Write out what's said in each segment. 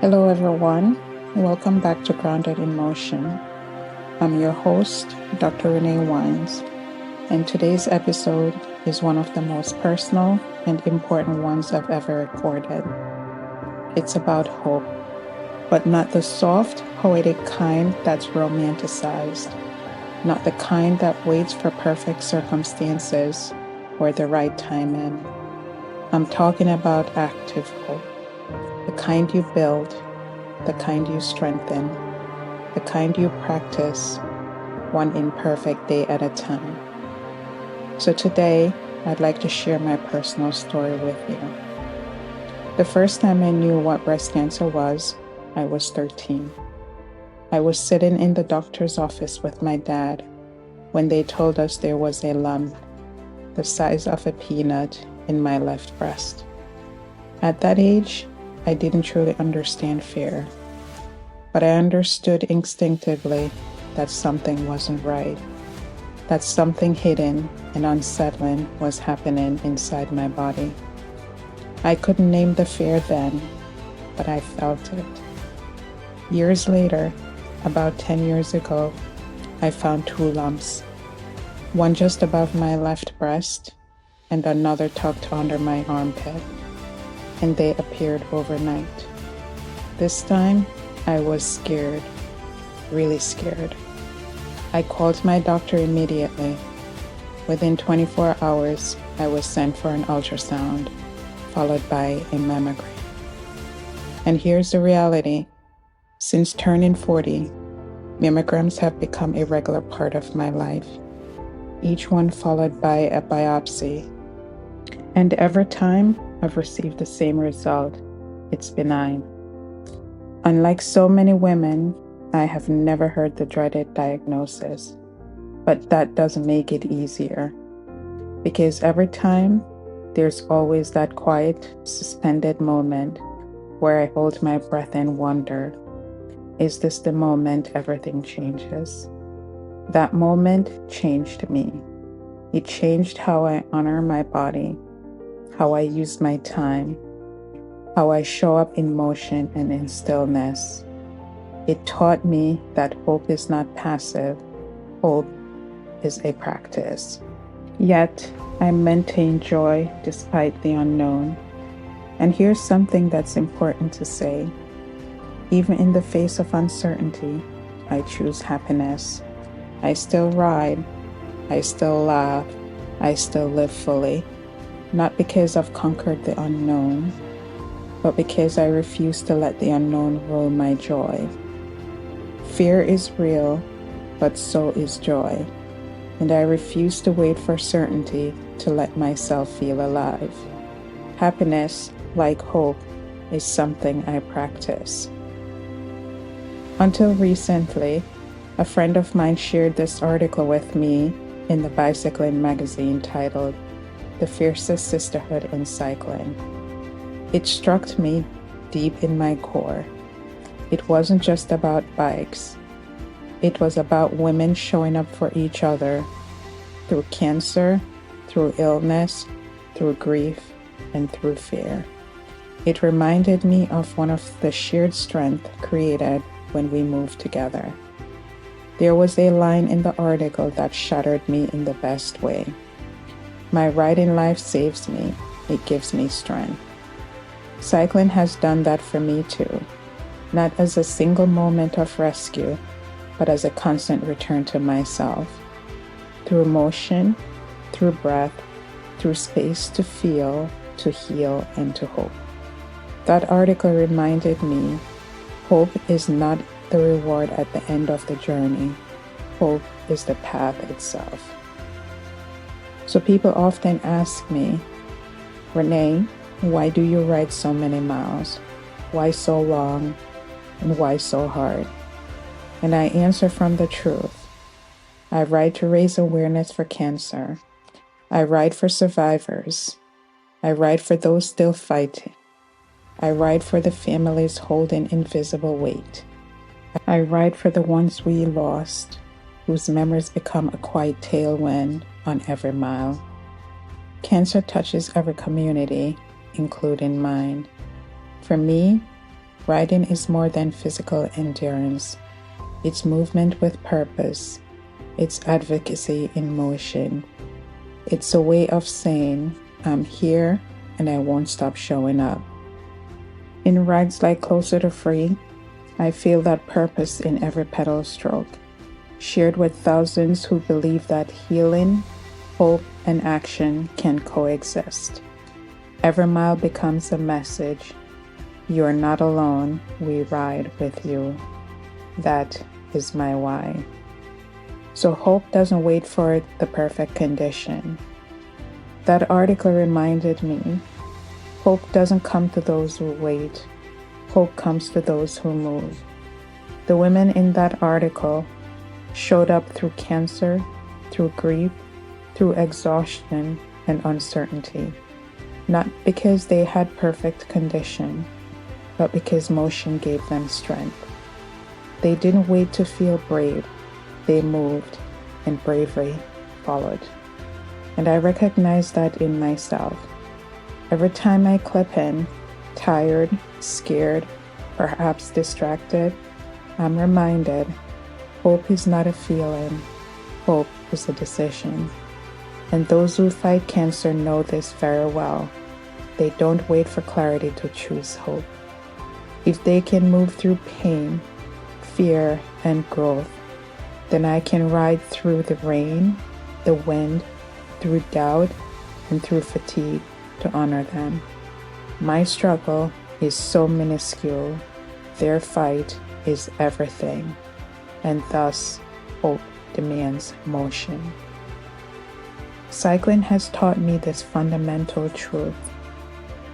Hello, everyone. Welcome back to Grounded in Motion. I'm your host, Dr. Renee Whynes, and today's episode is one of the most personal and important ones I've ever recorded. It's about hope, but not the soft, poetic kind that's romanticized, not the kind that waits for perfect circumstances or the right timing. I'm talking about active hope. The kind you build, the kind you strengthen, the kind you practice, one imperfect day at a time. So today, I'd like to share my personal story with you. The first time I knew what breast cancer was, I was 13. I was sitting in the doctor's office with my dad when they told us there was a lump the size of a peanut in my left breast. At that age, I didn't truly understand fear, but I understood instinctively that something wasn't right, that something hidden and unsettling was happening inside my body. I couldn't name the fear then, but I felt it. Years later, about 10 years ago, I found 2 lumps, one just above my left breast and another tucked under my armpit, and they appeared overnight. This time, I was scared, really scared. I called my doctor immediately. Within 24 hours, I was sent for an ultrasound, followed by a mammogram. And here's the reality. Since turning 40, mammograms have become a regular part of my life, each one followed by a biopsy. And every time, I've received the same result. It's benign. Unlike so many women, I have never heard the dreaded diagnosis, but that doesn't make it easier. Because every time, there's always that quiet, suspended moment where I hold my breath and wonder, is this the moment everything changes? That moment changed me. It changed how I honor my body, how I use my time, how I show up in motion and in stillness. It taught me that hope is not passive, hope is a practice. Yet, I maintain joy despite the unknown. And here's something that's important to say. Even in the face of uncertainty, I choose happiness. I still ride, I still laugh, I still live fully. Not because I've conquered the unknown, but because I refuse to let the unknown rule my joy. Fear is real, but so is joy, and I refuse to wait for certainty to let myself feel alive. Happiness, like hope, is something I practice. Until recently, a friend of mine shared this article with me in the bicycling magazine titled The Fiercest Sisterhood in Cycling. It struck me deep in my core. It wasn't just about bikes. It was about women showing up for each other through cancer, through illness, through grief, and through fear. It reminded me of one of the shared strength created when we moved together. There was a line in the article that shattered me in the best way. My ride in life saves me. It gives me strength. Cycling has done that for me too, not as a single moment of rescue, but as a constant return to myself. Through motion, through breath, through space to feel, to heal, and to hope. That article reminded me, hope is not the reward at the end of the journey. Hope is the path itself. So people often ask me, Renee, why do you ride so many miles? Why so long? And why so hard? And I answer from the truth. I ride to raise awareness for cancer. I ride for survivors. I ride for those still fighting. I ride for the families holding invisible weight. I ride for the ones we lost, whose memories become a quiet tailwind on every mile. Cancer touches every community, including mine. For me, Riding is more than physical endurance. It's movement with purpose. It's advocacy in motion. It's a way of saying, I'm here and I won't stop showing up. In rides like Closer to Free, I feel that purpose in every pedal stroke, shared with thousands who believe that healing, hope, and action can coexist. Every mile becomes a message. You are not alone, we ride with you. That is my why. So hope doesn't wait for the perfect condition. That article reminded me, hope doesn't come to those who wait. Hope comes to those who move. The women in that article showed up through cancer, through grief, through exhaustion and uncertainty, not because they had perfect condition, but because motion gave them strength. They didn't wait to feel brave. They moved, and bravery followed. And I recognize that in myself. Every time I clip in, tired, scared, perhaps distracted, I'm reminded hope is not a feeling, hope is a decision. And those who fight cancer know this very well. They don't wait for clarity to choose hope. If they can move through pain, fear, and growth, then I can ride through the rain, the wind, through doubt, and through fatigue to honor them. My struggle is so minuscule, their fight is everything, and thus hope demands motion. Cycling has taught me this fundamental truth.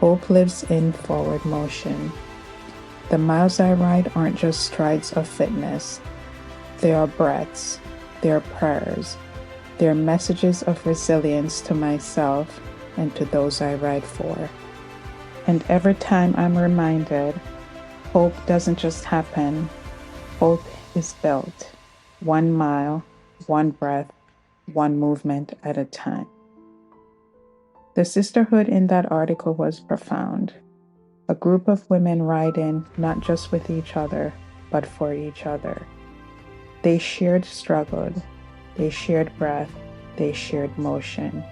Hope lives in forward motion. The miles I ride aren't just strides of fitness. They are breaths, they are prayers, they are messages of resilience to myself and to those I ride for. And every time I'm reminded, hope doesn't just happen, hope is built, 1 mile, 1 breath, 1 movement at a time. The sisterhood in that article was profound. A group of women riding not just with each other, but for each other. They shared struggle, they shared breath, they shared motion.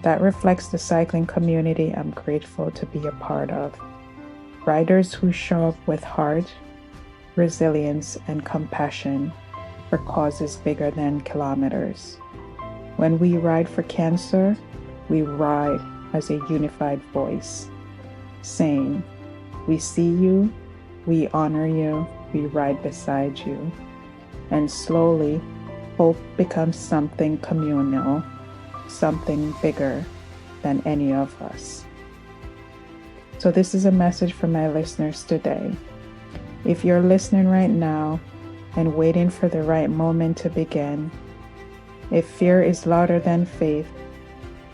That reflects the cycling community I'm grateful to be a part of. Riders who show up with heart, resilience, and compassion for causes bigger than kilometers. When we ride for cancer, we ride as a unified voice, saying, we see you, we honor you, we ride beside you. And slowly, hope becomes something communal, something bigger than any of us. So this is a message for my listeners today. If you're listening right now and waiting for the right moment to begin, if fear is louder than faith,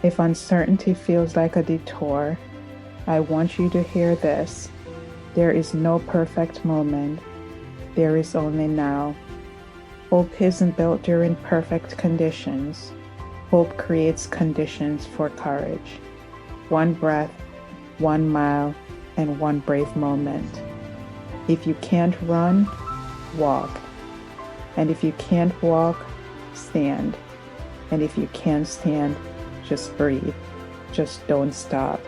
if uncertainty feels like a detour, I want you to hear this. There is no perfect moment. There is only now. Hope isn't built during perfect conditions. Hope creates conditions for courage. 1 breath, 1 mile, and 1 brave moment. If you can't run, walk. And if you can't walk, stand. And if you can't stand, just breathe. Just don't stop.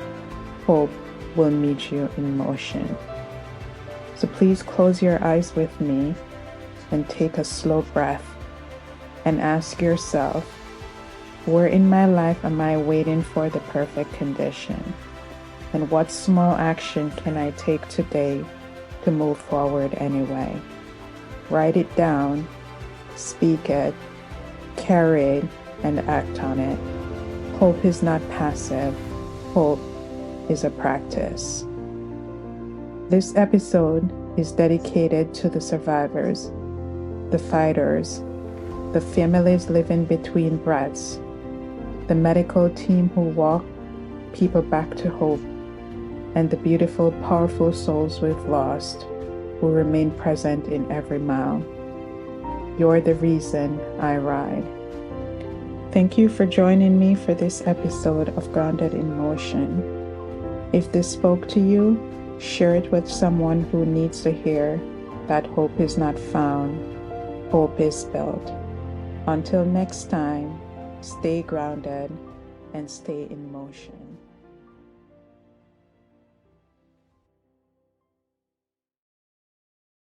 Hope will meet you in motion. So please close your eyes with me and take a slow breath and ask yourself, where in my life am I waiting for the perfect condition? And what small action can I take today to move forward anyway? Write it down, speak it, carry it, and act on it. Hope is not passive. Hope is a practice. This episode is dedicated to the survivors, the fighters, the families living between breaths, the medical team who walk people back to hope, and the beautiful, powerful souls we've lost who remain present in every mile. You're the reason I ride. Thank you for joining me for this episode of Grounded in Motion. If this spoke to you, Share it with someone who needs to hear that hope is not found, hope is built. Until next time, stay grounded and stay in motion.